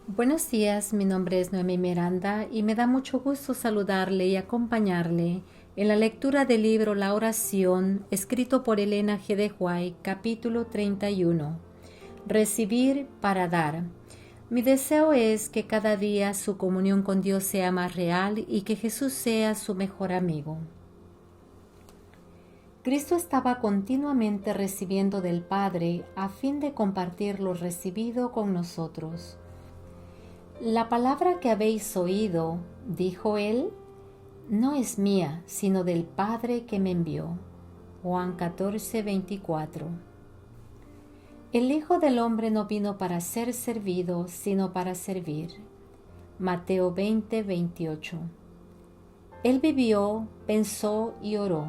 Buenos días, mi nombre es Noemi Miranda y me da mucho gusto saludarle y acompañarle en la lectura del libro La Oración, escrito por Elena G. de White, capítulo 31. Recibir para dar. Mi deseo es que cada día su comunión con Dios sea más real y que Jesús sea su mejor amigo. Cristo estaba continuamente recibiendo del Padre a fin de compartir lo recibido con nosotros. La palabra que habéis oído, dijo él, no es mía, sino del Padre que me envió. Juan 14:24. El Hijo del Hombre no vino para ser servido, sino para servir. Mateo 20:28. Él vivió, pensó y oró,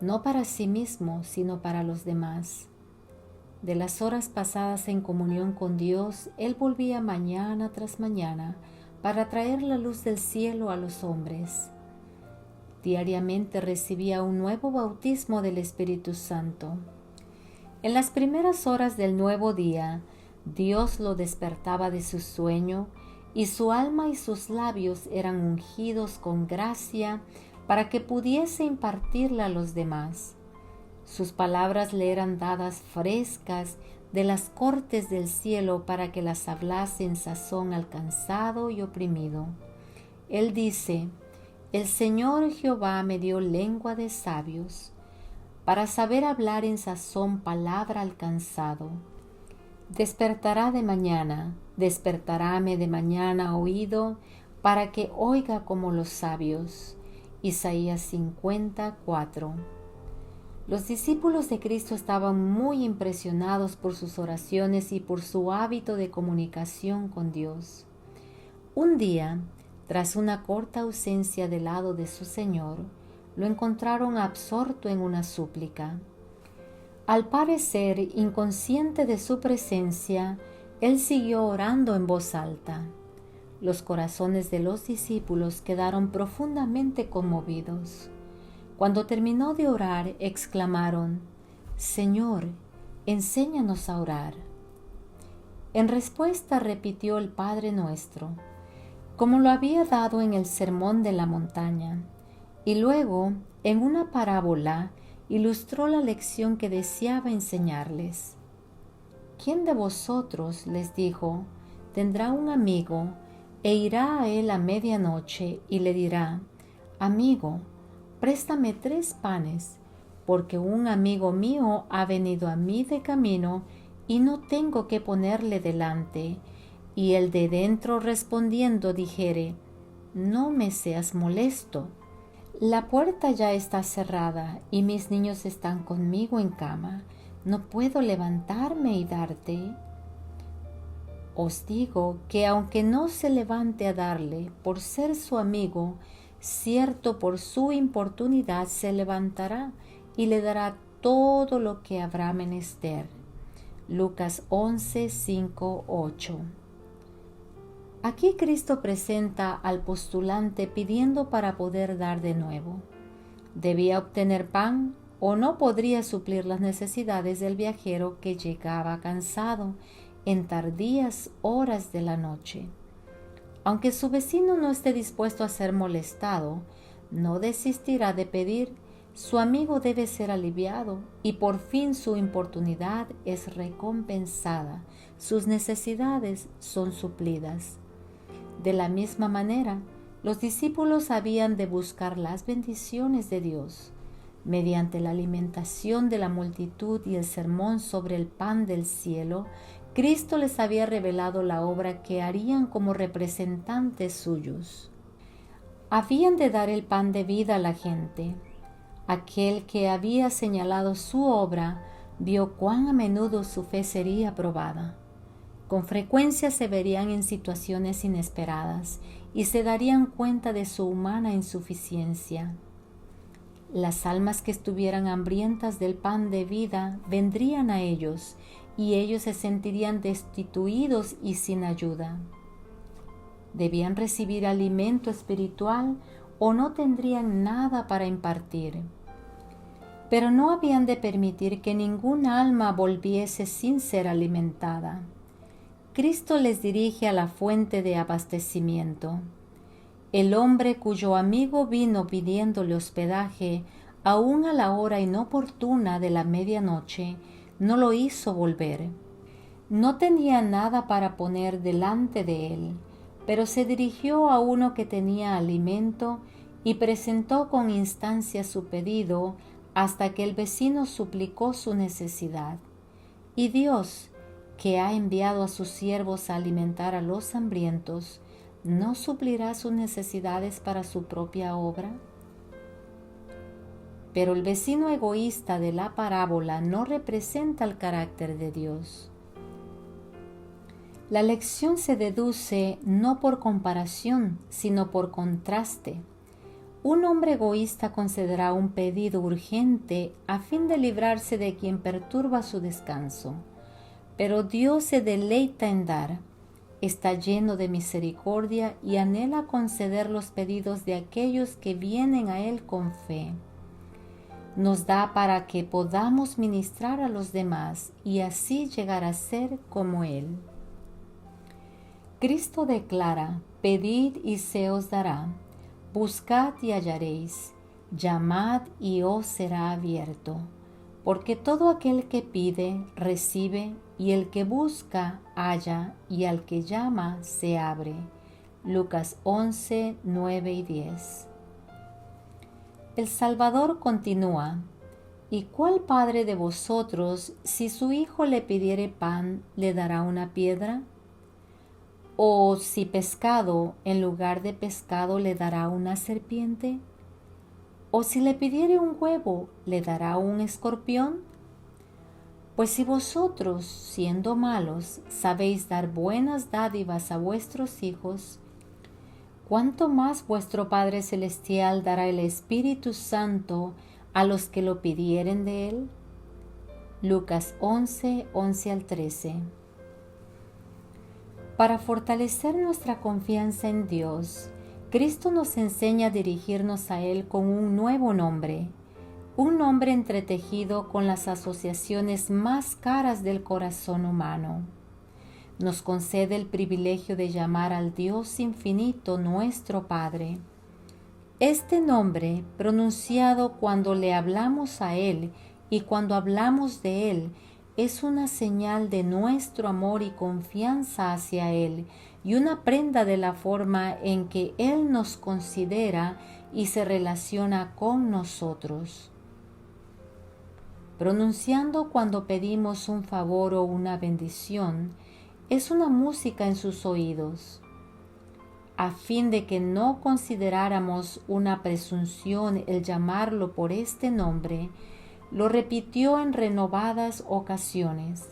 no para sí mismo, sino para los demás. De las horas pasadas en comunión con Dios, Él volvía mañana tras mañana para traer la luz del cielo a los hombres. Diariamente recibía un nuevo bautismo del Espíritu Santo. En las primeras horas del nuevo día, Dios lo despertaba de su sueño y su alma y sus labios eran ungidos con gracia para que pudiese impartirla a los demás. Sus palabras le eran dadas frescas de las cortes del cielo para que las hablase en sazón al cansado y oprimido. Él dice, el Señor Jehová me dio lengua de sabios, para saber hablar en sazón palabra al cansado. Despertaráme de mañana oído, para que oiga como los sabios. Isaías 54. Los discípulos de Cristo estaban muy impresionados por sus oraciones y por su hábito de comunicación con Dios. Un día, tras una corta ausencia del lado de su Señor, lo encontraron absorto en una súplica. Al parecer, inconsciente de su presencia, él siguió orando en voz alta. Los corazones de los discípulos quedaron profundamente conmovidos. Cuando terminó de orar, exclamaron, Señor, enséñanos a orar. En respuesta repitió el Padre Nuestro, como lo había dado en el Sermón de la Montaña, y luego, en una parábola, ilustró la lección que deseaba enseñarles. ¿Quién de vosotros, les dijo, tendrá un amigo e irá a él a medianoche y le dirá, Amigo, préstame 3 panes, porque un amigo mío ha venido a mí de camino y no tengo que ponerle delante? Y el de dentro respondiendo dijere, no me seas molesto, la puerta ya está cerrada y mis niños están conmigo en cama, ¿no puedo levantarme y darte? Os digo que aunque no se levante a darle por ser su amigo, cierto por su importunidad se levantará y le dará todo lo que habrá menester. Lucas 11, 5, 8. Aquí Cristo presenta al postulante pidiendo para poder dar de nuevo. Debía obtener pan o no podría suplir las necesidades del viajero que llegaba cansado en tardías horas de la noche. Aunque su vecino no esté dispuesto a ser molestado, no desistirá de pedir. Su amigo debe ser aliviado y por fin su importunidad es recompensada, sus necesidades son suplidas. De la misma manera, los discípulos habían de buscar las bendiciones de Dios. Mediante la alimentación de la multitud y el sermón sobre el pan del cielo, Cristo les había revelado la obra que harían como representantes suyos. Habían de dar el pan de vida a la gente. Aquel que había señalado su obra vio cuán a menudo su fe sería probada. Con frecuencia se verían en situaciones inesperadas y se darían cuenta de su humana insuficiencia. Las almas que estuvieran hambrientas del pan de vida vendrían a ellos y ellos se sentirían destituidos y sin ayuda. Debían recibir alimento espiritual o no tendrían nada para impartir. Pero no habían de permitir que ninguna alma volviese sin ser alimentada. Cristo les dirige a la fuente de abastecimiento. El hombre cuyo amigo vino pidiéndole hospedaje, aún a la hora inoportuna de la medianoche, no lo hizo volver. No tenía nada para poner delante de él, pero se dirigió a uno que tenía alimento y presentó con instancia su pedido hasta que el vecino suplicó su necesidad. Y Dios, que ha enviado a sus siervos a alimentar a los hambrientos, ¿no suplirá sus necesidades para su propia obra? Pero el vecino egoísta de la parábola no representa el carácter de Dios. La lección se deduce no por comparación, sino por contraste. Un hombre egoísta concederá un pedido urgente a fin de librarse de quien perturba su descanso. Pero Dios se deleita en dar, está lleno de misericordia y anhela conceder los pedidos de aquellos que vienen a Él con fe. Nos da para que podamos ministrar a los demás y así llegar a ser como Él. Cristo declara: pedid y se os dará, buscad y hallaréis, llamad y os será abierto. Porque todo aquel que pide, recibe, y el que busca, halla, y al que llama, se abre. Lucas 11, 9 y 10. El Salvador continúa: ¿y cuál padre de vosotros, si su hijo le pidiere pan, le dará una piedra? ¿O si pescado, en lugar de pescado, le dará una serpiente? ¿O si le pidiere un huevo, le dará un escorpión? Pues si vosotros, siendo malos, sabéis dar buenas dádivas a vuestros hijos, ¿cuánto más vuestro Padre Celestial dará el Espíritu Santo a los que lo pidieren de Él? Lucas 11, 11 al 13. Para fortalecer nuestra confianza en Dios, Cristo nos enseña a dirigirnos a Él con un nuevo nombre, un nombre entretejido con las asociaciones más caras del corazón humano. Nos concede el privilegio de llamar al Dios infinito nuestro Padre. Este nombre, pronunciado cuando le hablamos a Él y cuando hablamos de Él, es una señal de nuestro amor y confianza hacia Él y una prenda de la forma en que Él nos considera y se relaciona con nosotros. Pronunciando cuando pedimos un favor o una bendición, es una música en sus oídos. A fin de que no consideráramos una presunción el llamarlo por este nombre, lo repitió en renovadas ocasiones.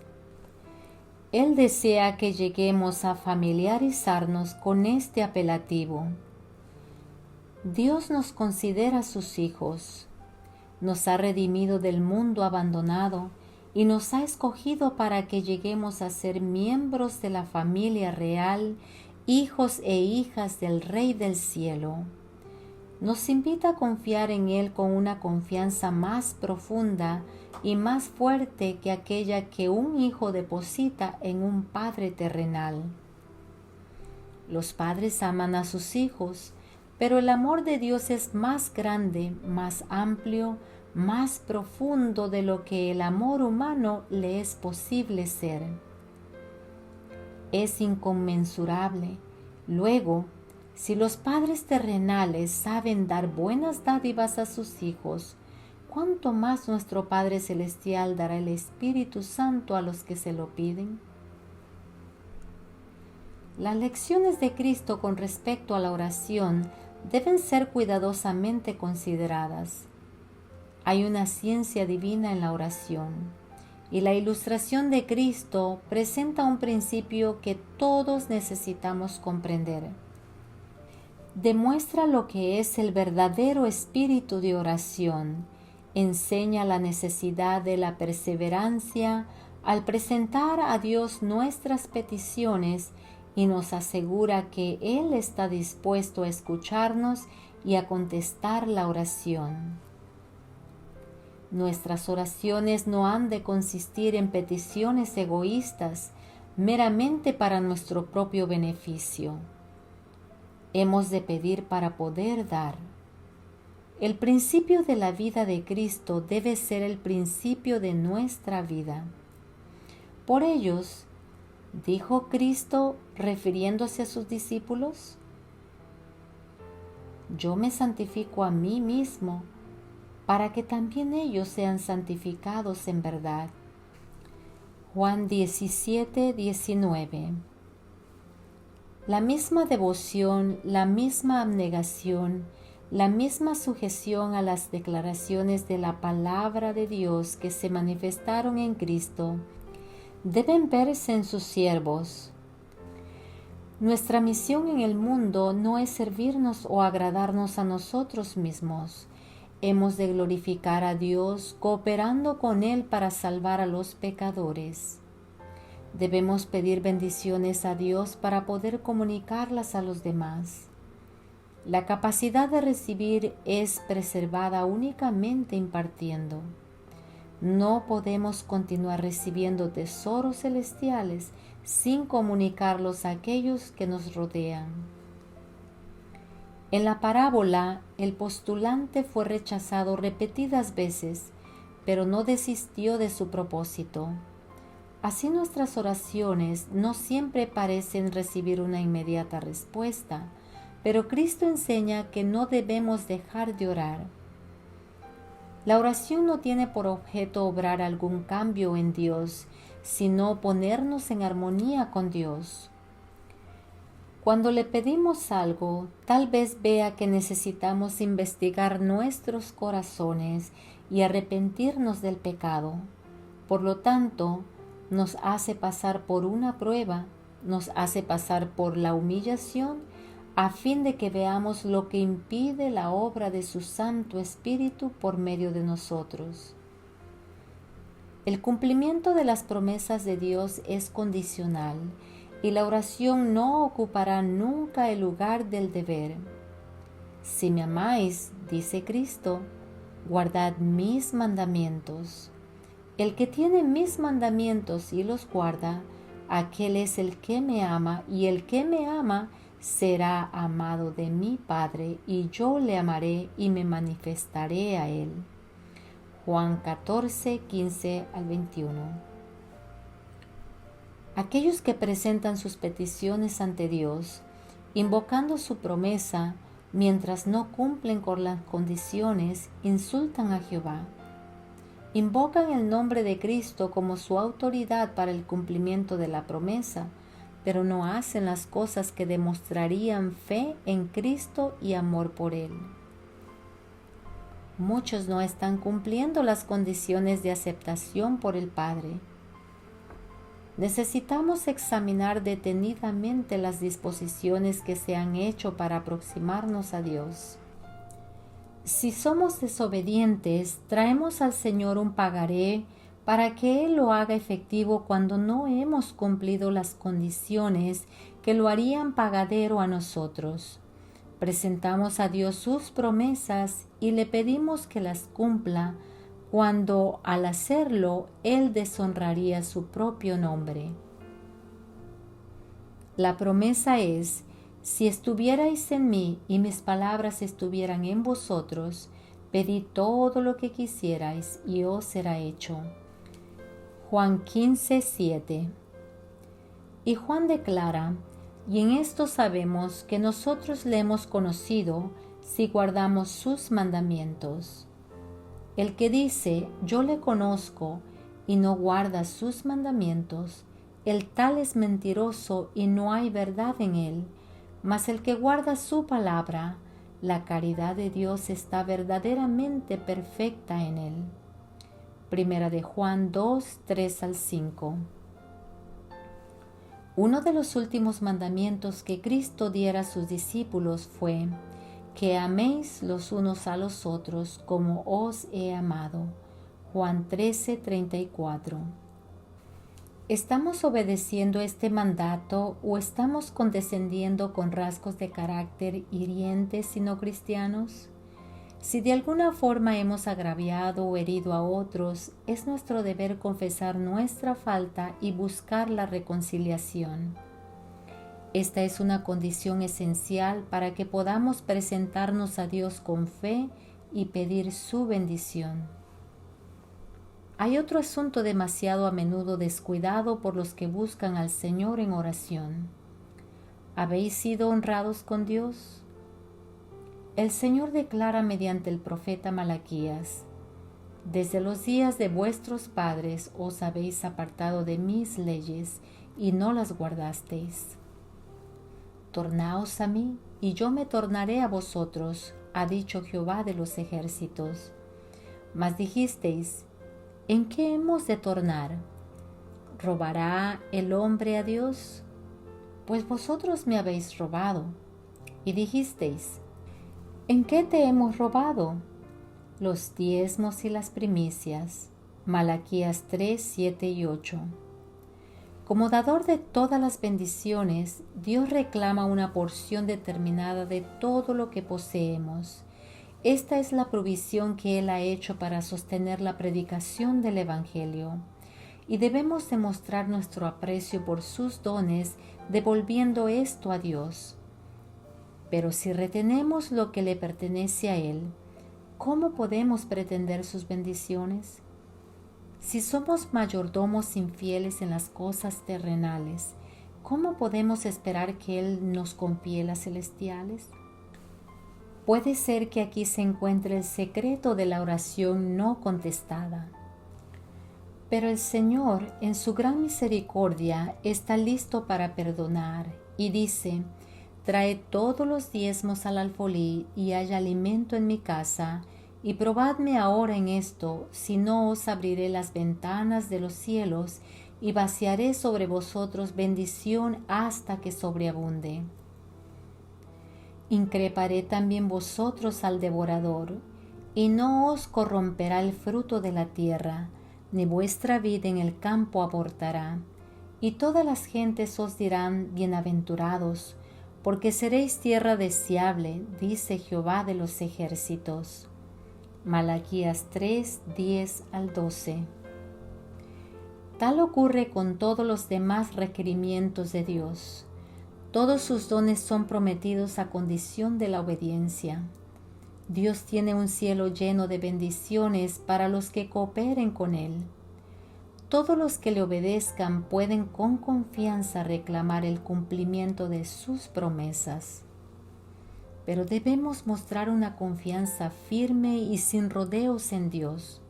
Él desea que lleguemos a familiarizarnos con este apelativo. Dios nos considera sus hijos, nos ha redimido del mundo abandonado y nos ha escogido para que lleguemos a ser miembros de la familia real, hijos e hijas del Rey del Cielo. Nos invita a confiar en Él con una confianza más profunda y más fuerte que aquella que un hijo deposita en un padre terrenal. Los padres aman a sus hijos, pero el amor de Dios es más grande, más amplio, más profundo de lo que el amor humano le es posible ser. Es inconmensurable. Luego, si los padres terrenales saben dar buenas dádivas a sus hijos, ¿cuánto más nuestro Padre Celestial dará el Espíritu Santo a los que se lo piden? Las lecciones de Cristo con respecto a la oración deben ser cuidadosamente consideradas. Hay una ciencia divina en la oración, y la ilustración de Cristo presenta un principio que todos necesitamos comprender. Demuestra lo que es el verdadero espíritu de oración, enseña la necesidad de la perseverancia al presentar a Dios nuestras peticiones y nos asegura que Él está dispuesto a escucharnos y a contestar la oración. Nuestras oraciones no han de consistir en peticiones egoístas, meramente para nuestro propio beneficio. Hemos de pedir para poder dar. El principio de la vida de Cristo debe ser el principio de nuestra vida. Por ellos, dijo Cristo refiriéndose a sus discípulos: yo me santifico a mí mismo, para que también ellos sean santificados en verdad. Juan 17, 19. La misma devoción, la misma abnegación, la misma sujeción a las declaraciones de la palabra de Dios que se manifestaron en Cristo deben verse en sus siervos. Nuestra misión en el mundo no es servirnos o agradarnos a nosotros mismos. Hemos de glorificar a Dios cooperando con Él para salvar a los pecadores. Debemos pedir bendiciones a Dios para poder comunicarlas a los demás. La capacidad de recibir es preservada únicamente impartiendo. No podemos continuar recibiendo tesoros celestiales sin comunicarlos a aquellos que nos rodean. En la parábola, el postulante fue rechazado repetidas veces, pero no desistió de su propósito. Así nuestras oraciones no siempre parecen recibir una inmediata respuesta, pero Cristo enseña que no debemos dejar de orar. La oración no tiene por objeto obrar algún cambio en Dios, sino ponernos en armonía con Dios. Cuando le pedimos algo, tal vez vea que necesitamos investigar nuestros corazones y arrepentirnos del pecado. Por lo tanto, nos hace pasar por una prueba, nos hace pasar por la humillación, a fin de que veamos lo que impide la obra de su Santo Espíritu por medio de nosotros. El cumplimiento de las promesas de Dios es condicional, y la oración no ocupará nunca el lugar del deber. Si me amáis, dice Cristo, guardad mis mandamientos. El que tiene mis mandamientos y los guarda, aquel es el que me ama, y el que me ama será amado de mi Padre, y yo le amaré y me manifestaré a él. Juan 14, 15 al 21. Aquellos que presentan sus peticiones ante Dios, invocando su promesa, mientras no cumplen con las condiciones, insultan a Jehová. Invocan el nombre de Cristo como su autoridad para el cumplimiento de la promesa, pero no hacen las cosas que demostrarían fe en Cristo y amor por Él. Muchos no están cumpliendo las condiciones de aceptación por el Padre. Necesitamos examinar detenidamente las disposiciones que se han hecho para aproximarnos a Dios. Si somos desobedientes, traemos al Señor un pagaré para que Él lo haga efectivo cuando no hemos cumplido las condiciones que lo harían pagadero a nosotros. Presentamos a Dios sus promesas y le pedimos que las cumpla, cuando al hacerlo Él deshonraría su propio nombre. La promesa es: si estuvierais en mí y mis palabras estuvieran en vosotros, pedid todo lo que quisierais y os será hecho. Juan 15, 7. Y Juan declara: y en esto sabemos que nosotros le hemos conocido si guardamos sus mandamientos. El que dice, yo le conozco, y no guarda sus mandamientos, el tal es mentiroso y no hay verdad en él. Mas el que guarda su palabra, la caridad de Dios está verdaderamente perfecta en él. Primera de Juan 2, 3 al 5. Uno de los últimos mandamientos que Cristo diera a sus discípulos fue: que améis los unos a los otros como os he amado. Juan 13, 34. ¿Estamos obedeciendo este mandato o estamos condescendiendo con rasgos de carácter hirientes y no cristianos? Si de alguna forma hemos agraviado o herido a otros, es nuestro deber confesar nuestra falta y buscar la reconciliación. Esta es una condición esencial para que podamos presentarnos a Dios con fe y pedir su bendición. Hay otro asunto demasiado a menudo descuidado por los que buscan al Señor en oración. ¿Habéis sido honrados con Dios? El Señor declara mediante el profeta Malaquías: desde los días de vuestros padres os habéis apartado de mis leyes y no las guardasteis. Tornaos a mí, y yo me tornaré a vosotros, ha dicho Jehová de los ejércitos. Mas dijisteis: ¿en qué hemos de tornar? ¿Robará el hombre a Dios? Pues vosotros me habéis robado. Y dijisteis: ¿en qué te hemos robado? Los diezmos y las primicias. Malaquías 3, 7 y 8. Como dador de todas las bendiciones, Dios reclama una porción determinada de todo lo que poseemos. Esta es la provisión que Él ha hecho para sostener la predicación del Evangelio. Y debemos demostrar nuestro aprecio por sus dones devolviendo esto a Dios. Pero si retenemos lo que le pertenece a Él, ¿cómo podemos pretender sus bendiciones? Si somos mayordomos infieles en las cosas terrenales, ¿cómo podemos esperar que Él nos confíe las celestiales? Puede ser que aquí se encuentre el secreto de la oración no contestada. Pero el Señor, en su gran misericordia, está listo para perdonar y dice: traed todos los diezmos al alfolí y haya alimento en mi casa, y probadme ahora en esto, si no os abriré las ventanas de los cielos y vaciaré sobre vosotros bendición hasta que sobreabunde. Increparé también vosotros al devorador, y no os corromperá el fruto de la tierra, ni vuestra vid en el campo abortará. Y todas las gentes os dirán: bienaventurados, porque seréis tierra deseable, dice Jehová de los ejércitos. Malaquías 3, 10 al 12. Tal ocurre con todos los demás requerimientos de Dios. Todos sus dones son prometidos a condición de la obediencia. Dios tiene un cielo lleno de bendiciones para los que cooperen con Él. Todos los que le obedezcan pueden con confianza reclamar el cumplimiento de sus promesas. Pero debemos mostrar una confianza firme y sin rodeos en Dios.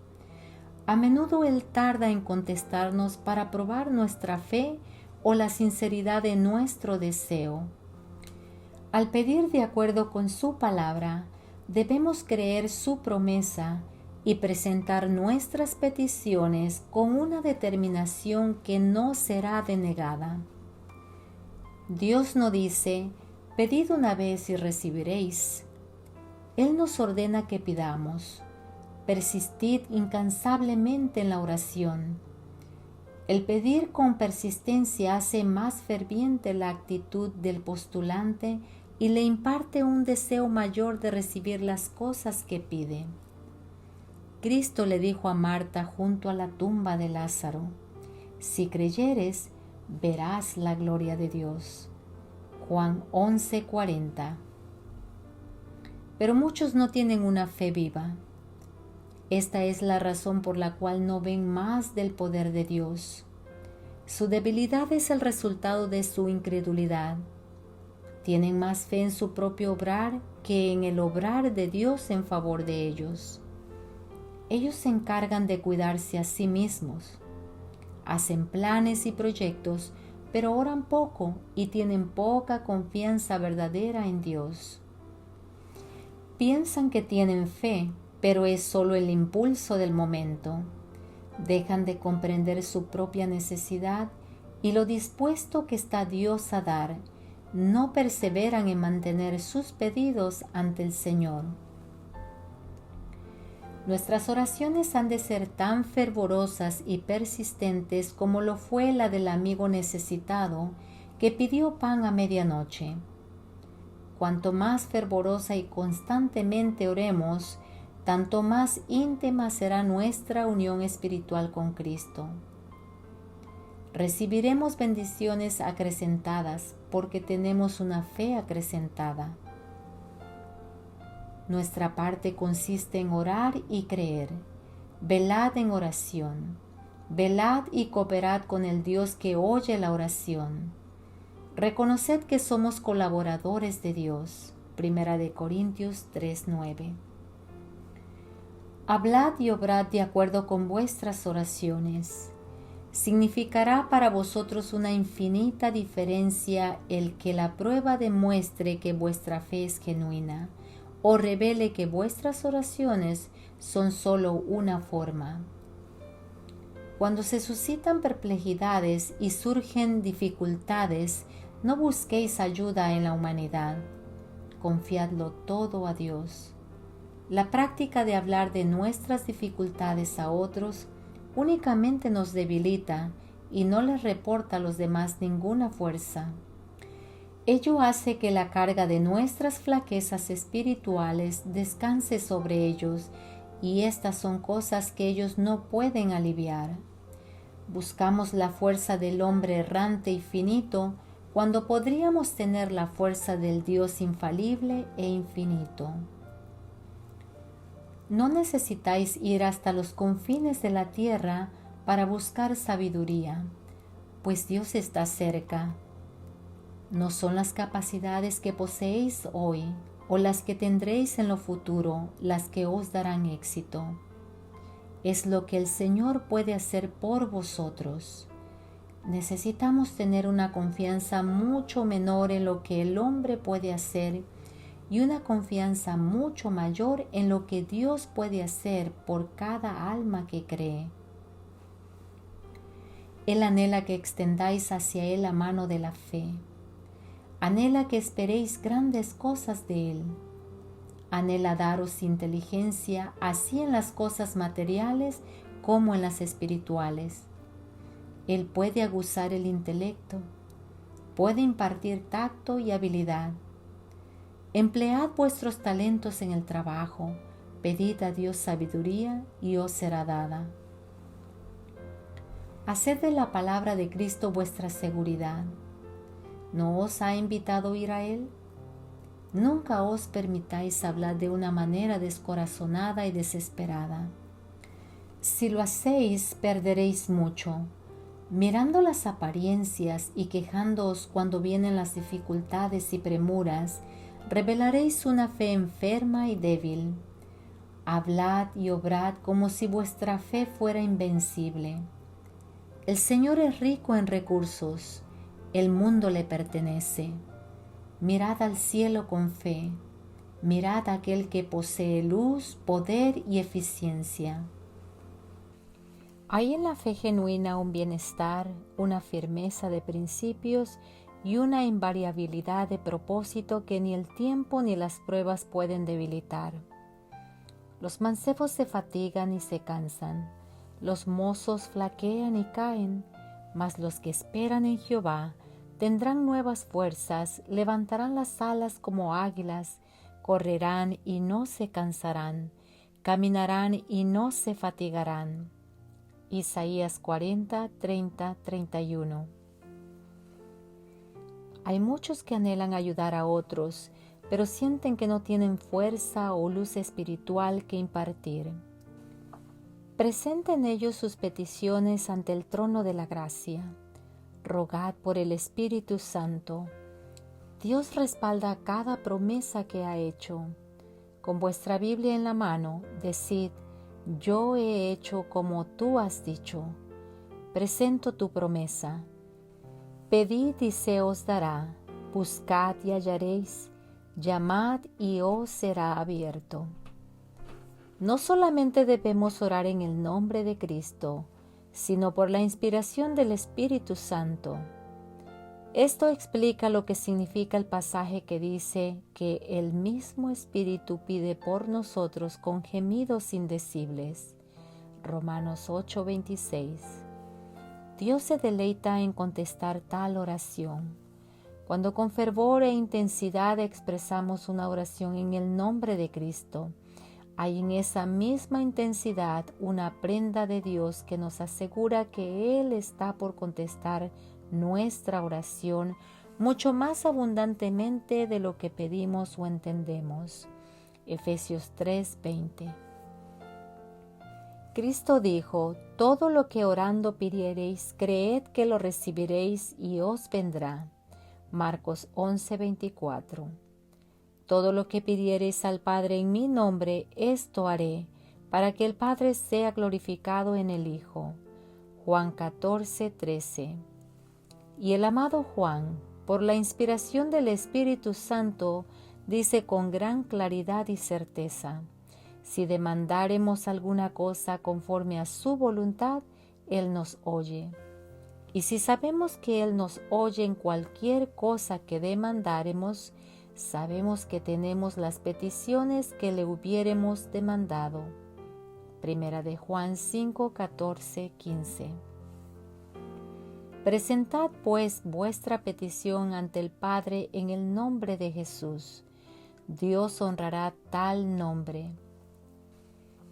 A menudo Él tarda en contestarnos para probar nuestra fe o la sinceridad de nuestro deseo. Al pedir de acuerdo con su palabra, debemos creer su promesa y presentar nuestras peticiones con una determinación que no será denegada. Dios no dice: pedid una vez y recibiréis. Él nos ordena que pidamos. Persistid incansablemente en la oración. El pedir con persistencia hace más ferviente la actitud del postulante y le imparte un deseo mayor de recibir las cosas que pide. Cristo le dijo a Marta junto a la tumba de Lázaro: si creyeres, verás la gloria de Dios. Juan 11:40. Pero muchos no tienen una fe viva. Esta es la razón por la cual no ven más del poder de Dios. Su debilidad es el resultado de su incredulidad. Tienen más fe en su propio obrar que en el obrar de Dios en favor de ellos. Ellos se encargan de cuidarse a sí mismos. Hacen planes y proyectos, pero oran poco y tienen poca confianza verdadera en Dios. Piensan que tienen fe, pero es solo el impulso del momento. Dejan de comprender su propia necesidad y lo dispuesto que está Dios a dar. No perseveran en mantener sus pedidos ante el Señor. Nuestras oraciones han de ser tan fervorosas y persistentes como lo fue la del amigo necesitado que pidió pan a medianoche. cuanto más fervorosa y constantemente oremos, tanto más íntima será nuestra unión espiritual con Cristo. Recibiremos bendiciones acrecentadas porque tenemos una fe acrecentada. Nuestra parte consiste en orar y creer. Velad en oración. Velad y cooperad con el Dios que oye la oración. Reconoced que somos colaboradores de Dios. 1 Corintios 3:9. Hablad y obrad de acuerdo con vuestras oraciones. Significará para vosotros una infinita diferencia el que la prueba demuestre que vuestra fe es genuina o revele que vuestras oraciones son solo una forma. Cuando se suscitan perplejidades y surgen dificultades, no busquéis ayuda en la humanidad. Confiadlo todo a Dios. La práctica de hablar de nuestras dificultades a otros únicamente nos debilita y no les reporta a los demás ninguna fuerza. Ello hace que la carga de nuestras flaquezas espirituales descanse sobre ellos, y estas son cosas que ellos no pueden aliviar. Buscamos la fuerza del hombre errante y finito cuando podríamos tener la fuerza del Dios infalible e infinito. No necesitáis ir hasta los confines de la tierra para buscar sabiduría, pues Dios está cerca. No son las capacidades que poseéis hoy o las que tendréis en lo futuro las que os darán éxito. Es lo que el Señor puede hacer por vosotros. Necesitamos tener una confianza mucho menor en lo que el hombre puede hacer y una confianza mucho mayor en lo que Dios puede hacer por cada alma que cree. Él anhela que extendáis hacia Él la mano de la fe. Anhela que esperéis grandes cosas de Él. Anhela daros inteligencia así en las cosas materiales como en las espirituales. Él puede aguzar el intelecto, puede impartir tacto y habilidad. Emplead vuestros talentos en el trabajo, pedid a Dios sabiduría y os será dada. Haced de la palabra de Cristo vuestra seguridad. ¿No os ha invitado a ir a Él? Nunca os permitáis hablar de una manera descorazonada y desesperada. Si lo hacéis, perderéis mucho. Mirando las apariencias y quejándoos cuando vienen las dificultades y premuras, revelaréis una fe enferma y débil. Hablad y obrad como si vuestra fe fuera invencible. El Señor es rico en recursos, el mundo le pertenece. Mirad al cielo con fe, mirad a aquel que posee luz, poder y eficiencia. Hay en la fe genuina un bienestar, una firmeza de principios y una invariabilidad de propósito que ni el tiempo ni las pruebas pueden debilitar. Los mancebos se fatigan y se cansan, los mozos flaquean y caen, mas los que esperan en Jehová tendrán nuevas fuerzas, levantarán las alas como águilas, correrán y no se cansarán, caminarán y no se fatigarán. Isaías 40, 30, 31. Hay muchos que anhelan ayudar a otros, pero sienten que no tienen fuerza o luz espiritual que impartir. Presenten ellos sus peticiones ante el trono de la gracia. Rogad por el Espíritu Santo. Dios respalda cada promesa que ha hecho. Con vuestra Biblia en la mano, decid: yo he hecho como tú has dicho. Presento tu promesa. Pedid y se os dará. Buscad y hallaréis. Llamad y os será abierto. No solamente debemos orar en el nombre de Cristo, sino por la inspiración del Espíritu Santo. Esto explica lo que significa el pasaje que dice que el mismo Espíritu pide por nosotros con gemidos indecibles. Romanos 8:26. Dios se deleita en contestar tal oración. Cuando con fervor e intensidad expresamos una oración en el nombre de Cristo, hay en esa misma intensidad una prenda de Dios que nos asegura que Él está por contestar nuestra oración mucho más abundantemente de lo que pedimos o entendemos. Efesios 3:20. Cristo dijo: todo lo que orando pidiereis, creed que lo recibiréis y os vendrá. Marcos 11:24. Todo lo que pidiereis al Padre en mi nombre, esto haré, para que el Padre sea glorificado en el Hijo. Juan 14:13. Y el amado Juan, por la inspiración del Espíritu Santo, dice con gran claridad y certeza: si demandáremos alguna cosa conforme a su voluntad, Él nos oye. Y si sabemos que Él nos oye en cualquier cosa que demandáremos, sabemos que tenemos las peticiones que le hubiéremos demandado. Primera de Juan 5:14-15. Presentad pues vuestra petición ante el Padre en el nombre de Jesús. Dios honrará tal nombre.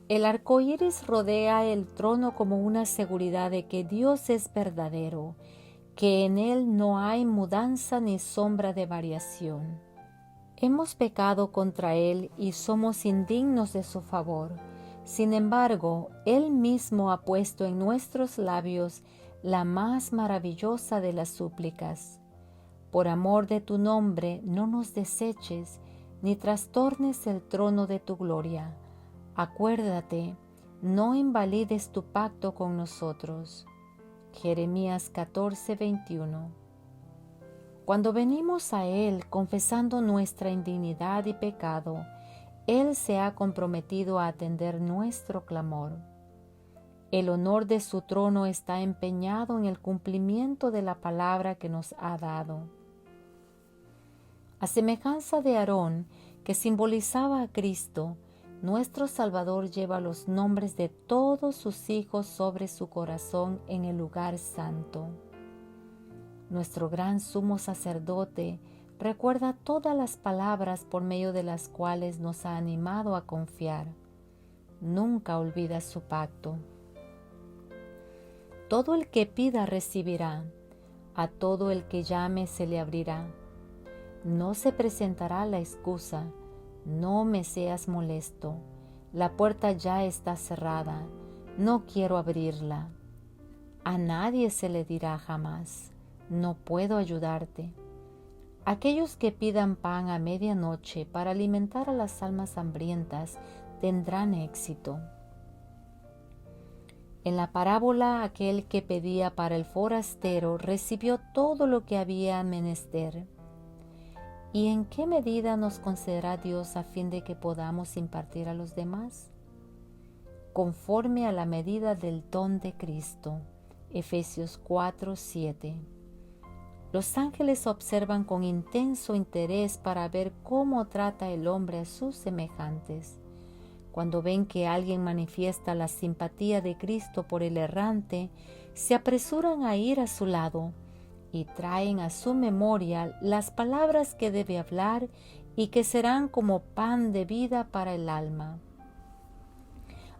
El arco iris rodea el trono como una seguridad de que Dios es verdadero, que en Él no hay mudanza ni sombra de variación. Hemos pecado contra Él y somos indignos de su favor. Sin embargo, Él mismo ha puesto en nuestros labios la más maravillosa de las súplicas. Por amor de tu nombre, no nos deseches, ni trastornes el trono de tu gloria. Acuérdate, no invalides tu pacto con nosotros. Jeremías 14:21. Cuando venimos a Él confesando nuestra indignidad y pecado, Él se ha comprometido a atender nuestro clamor. El honor de su trono está empeñado en el cumplimiento de la palabra que nos ha dado. A semejanza de Aarón, que simbolizaba a Cristo, nuestro Salvador lleva los nombres de todos sus hijos sobre su corazón en el lugar santo. Nuestro gran sumo sacerdote recuerda todas las palabras por medio de las cuales nos ha animado a confiar. Nunca olvida su pacto. Todo el que pida recibirá, a todo el que llame se le abrirá. No se presentará la excusa: no me seas molesto, la puerta ya está cerrada, no quiero abrirla. A nadie se le dirá jamás: no puedo ayudarte. Aquellos que pidan pan a medianoche para alimentar a las almas hambrientas tendrán éxito. En la parábola, aquel que pedía para el forastero recibió todo lo que había menester. ¿Y en qué medida nos concederá Dios a fin de que podamos impartir a los demás? Conforme a la medida del don de Cristo. Efesios 4:7. Los ángeles observan con intenso interés para ver cómo trata el hombre a sus semejantes. Cuando ven que alguien manifiesta la simpatía de Cristo por el errante, se apresuran a ir a su lado y traen a su memoria las palabras que debe hablar y que serán como pan de vida para el alma.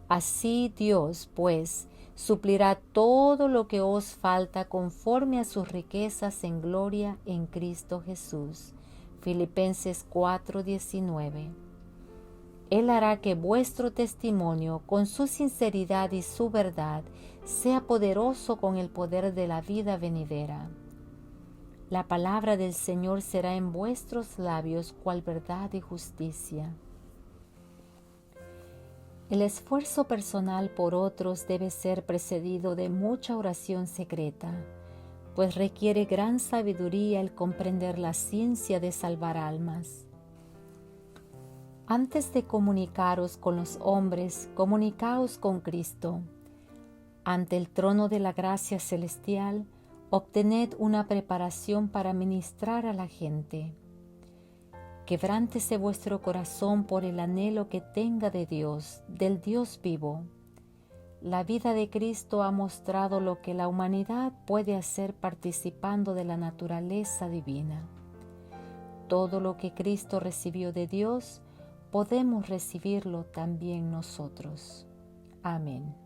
Así Dios, pues, suplirá todo lo que os falta conforme a sus riquezas en gloria en Cristo Jesús. Filipenses 4:19. Él hará que vuestro testimonio, con su sinceridad y su verdad, sea poderoso con el poder de la vida venidera. La palabra del Señor será en vuestros labios cual verdad y justicia. El esfuerzo personal por otros debe ser precedido de mucha oración secreta, pues requiere gran sabiduría el comprender la ciencia de salvar almas. Antes de comunicaros con los hombres, comunicaos con Cristo. Ante el trono de la gracia celestial, obtened una preparación para ministrar a la gente. Quebrántese vuestro corazón por el anhelo que tenga de Dios, del Dios vivo. La vida de Cristo ha mostrado lo que la humanidad puede hacer participando de la naturaleza divina. todo lo que Cristo recibió de Dios, podemos recibirlo también nosotros. Amén.